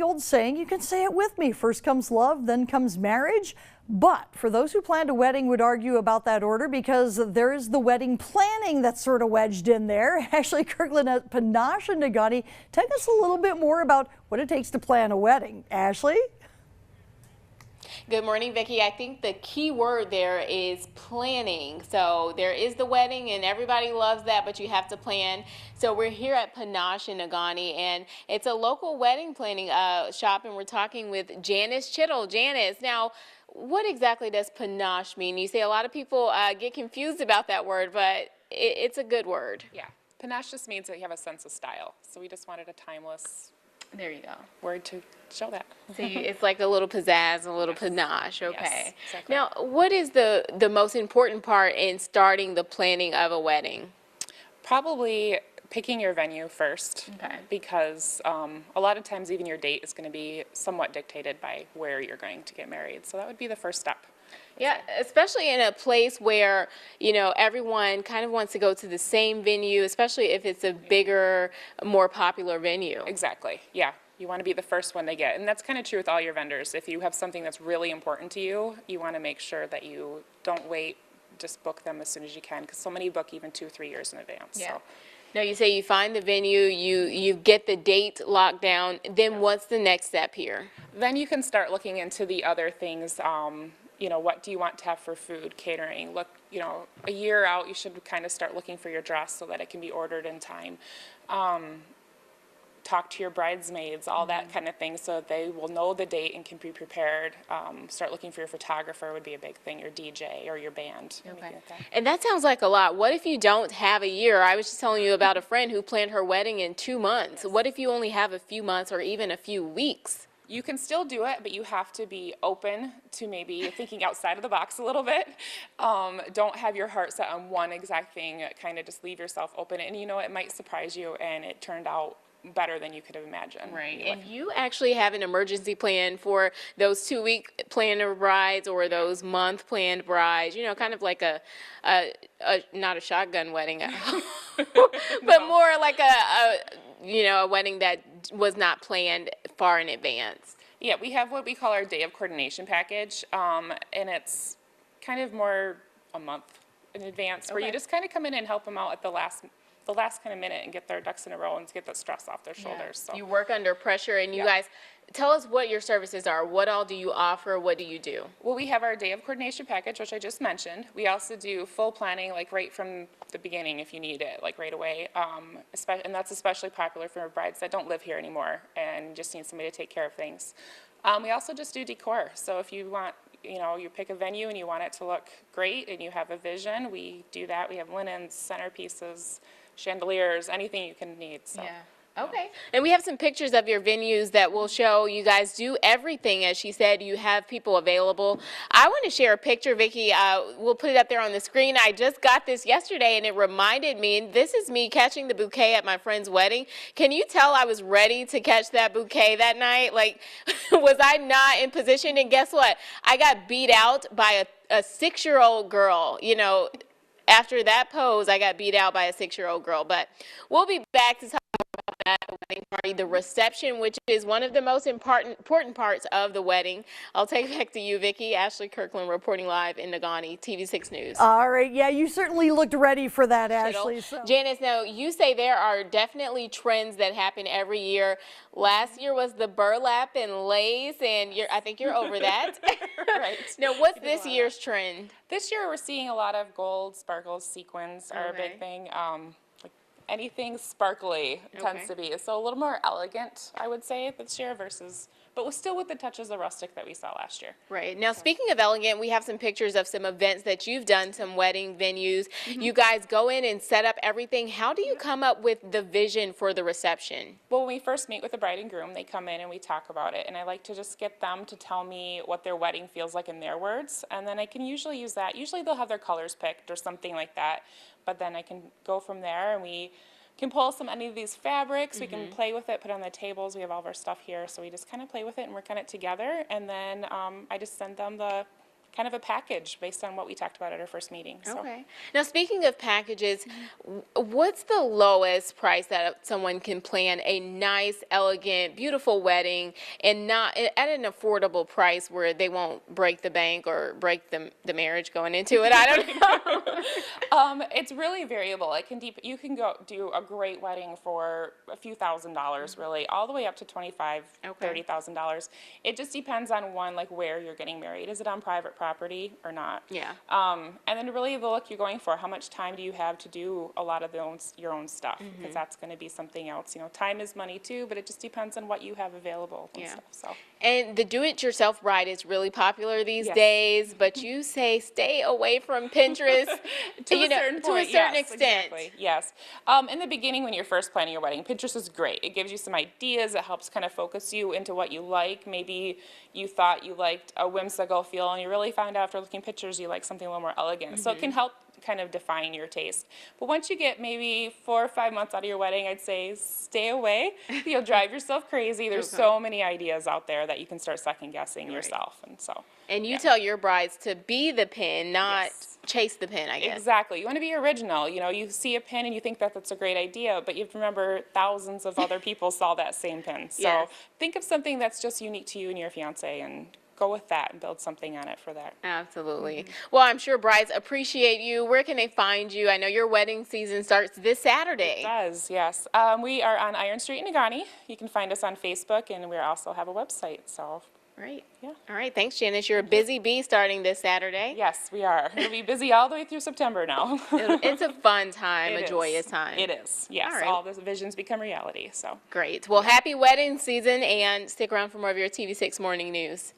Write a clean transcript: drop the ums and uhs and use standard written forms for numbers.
old saying, you can say it with me. First comes love, then comes marriage. But for those who planned a wedding would argue about that order because there is the wedding planning that's sort of wedged in there. Ashley Kirkland at Panache and Nagani, tell us a little bit more about what it takes to plan a wedding. Ashley? Good morning, Vicki. I think the key word there is planning. So there is the wedding and everybody loves that, but you have to plan. So we're here at Panache in Nagani, and it's a local wedding planning shop, and we're talking with Janice Chittle. Janice, now what exactly does Panache mean? You say a lot of people get confused about that word, but it's a good word. Yeah, Panache just means that you have a sense of style. So we just wanted a timeless There you go. word to show that. So it's like a little pizzazz, a little Yes. panache, okay. Yes, exactly. Now, what is the most important part in starting the planning of a wedding? Probably picking your venue first, Okay. because a lot of times even your date is going to be somewhat dictated by where you're going to get married. So that would be the first step. Yeah, especially in a place where, you know, everyone kind of wants to go to the same venue, especially if it's a bigger, more popular venue. Exactly, yeah. You want to be the first one they get. And that's kind of true with all your vendors. If you have something that's really important to you, you want to make sure that you don't wait, just book them as soon as you can, because so many book even 2-3 years in advance. Yeah. So. Now, you say you find the venue, you get the date locked down, then what's the next step here? Then you can start looking into the other things. You know, what do you want to have for food, catering? Look, you know, a year out, you should kind of start looking for your dress so that it can be ordered in time. Talk to your bridesmaids, all that kind of thing, so they will know the date and can be prepared. Start looking for your photographer would be a big thing, your DJ or your band. Okay. And that sounds like a lot. What if you don't have a year? I was just telling you about a friend who planned her wedding in 2 months. Yes. What if you only have a few months or even a few weeks? You can still do it, but you have to be open to maybe thinking outside of the box a little bit. Don't have your heart set on one exact thing. Kind of just leave yourself open, and you know, it might surprise you, and it turned out better than you could have imagined. Right, and you actually have an emergency plan for those 2-week planned brides or those month planned brides, you know, kind of like a not a shotgun wedding, but more like a wedding that was not planned far in advance. Yeah, we have what we call our day of coordination package, and it's kind of more a month in advance, where you just kind of come in and help them out at the last kind of minute and get their ducks in a row and get the stress off their shoulders. So. You work under pressure, and you guys, tell us what your services are. What all do you offer? What do you do? Well, we have our day of coordination package, which I just mentioned. We also do full planning, like right from the beginning if you need it, like right away. And that's especially popular for brides that don't live here anymore and just need somebody to take care of things. We also just do decor. So if you want, you know, you pick a venue and you want it to look great and you have a vision, we do that. We have linens, centerpieces, chandeliers, anything you can need. So. Yeah. Okay. And we have some pictures of your venues that will show you guys do everything. As she said, you have people available. I want to share a picture, Vicki. We'll put it up there on the screen. I just got this yesterday, and it reminded me, and this is me catching the bouquet at my friend's wedding. Can you tell I was ready to catch that bouquet that night? Like, was I not in position? And guess what? I got beat out by a 6-year-old girl, you know. After that pose, I got beat out by a 6-year-old girl. But we'll be back to talk more about that wedding party, the reception, which is one of the most important parts of the wedding. I'll take it back to you, Vicki. Ashley Kirkland reporting live in Nagani, TV6 News. All right, yeah, you certainly looked ready for that, Ashley. So. Janice, now you say there are definitely trends that happen every year. Last year was the burlap and lace, and I think you're over that. Right. Now, what's this year's trend? This year we're seeing a lot of gold, sparkles, sequins are a big thing. Like anything sparkly tends to be. So a little more elegant, I would say, this year versus, but still with the touches of rustic that we saw last year. Right. Now, speaking of elegant, we have some pictures of some events that you've done, some wedding venues. You guys go in and set up everything. How do you come up with the vision for the reception? Well, when we first meet with the bride and groom, they come in and we talk about it. And I like to just get them to tell me what their wedding feels like in their words. And then I can usually use that. Usually they'll have their colors picked or something like that. But then I can go from there, and we can pull any of these fabrics. We can play with it, put it on the tables. We have all of our stuff here. So we just kind of play with it and work on it together. And then I just send them the kind of a package based on what we talked about at our first meeting. So. Okay. Now, speaking of packages, what's the lowest price that someone can plan a nice, elegant, beautiful wedding and not at an affordable price where they won't break the bank or break the marriage going into it? I don't know. It's really variable. You can go do a great wedding for a few $1,000s, really, all the way up to $25,000, Okay. $30,000. It just depends on like where you're getting married. Is it on private property or not? Yeah. And then really the look you're going for. How much time do you have to do a lot of your own stuff? Because that's going to be something else. Time is money too, but it just depends on what you have available and Yeah. stuff. So. And the do-it-yourself bride is really popular these Yes. days, but you say stay away from Pinterest To a certain point, certain yes, extent. Exactly, yes. In the beginning, when you're first planning your wedding, Pinterest is great. It gives you some ideas. It helps kind of focus you into what you like. Maybe you thought you liked a whimsical feel, and you really found out after looking at pictures you like something a little more elegant. So it can help kind of define your taste. But once you get maybe 4 or 5 months out of your wedding, I'd say stay away. You'll drive yourself crazy. There's so many ideas out there that you can start second guessing yourself, and so. And you tell your brides to be the pin, not Yes. chase the pin, I guess. Exactly. You want to be original. You see a pin and you think that that's a great idea, but you have to remember thousands of other people saw that same pin. So Yes. think of something that's just unique to you and your fiance and go with that and build something on it for that. Absolutely. Well, I'm sure brides appreciate you. Where can they find you? I know your wedding season starts this Saturday. It does, yes. We are on Iron Street in Negaunee. You can find us on Facebook, and we also have a website. So, Great. yeah. All right. Thanks, Janice. You're a busy bee starting this Saturday. Yes, we are. We'll be busy all the way through September now. It's a fun time, It a is. joyous time. It is, yes. All right. All those visions become reality. So. Great. Well, happy wedding season, and stick around for more of your TV6 Morning News.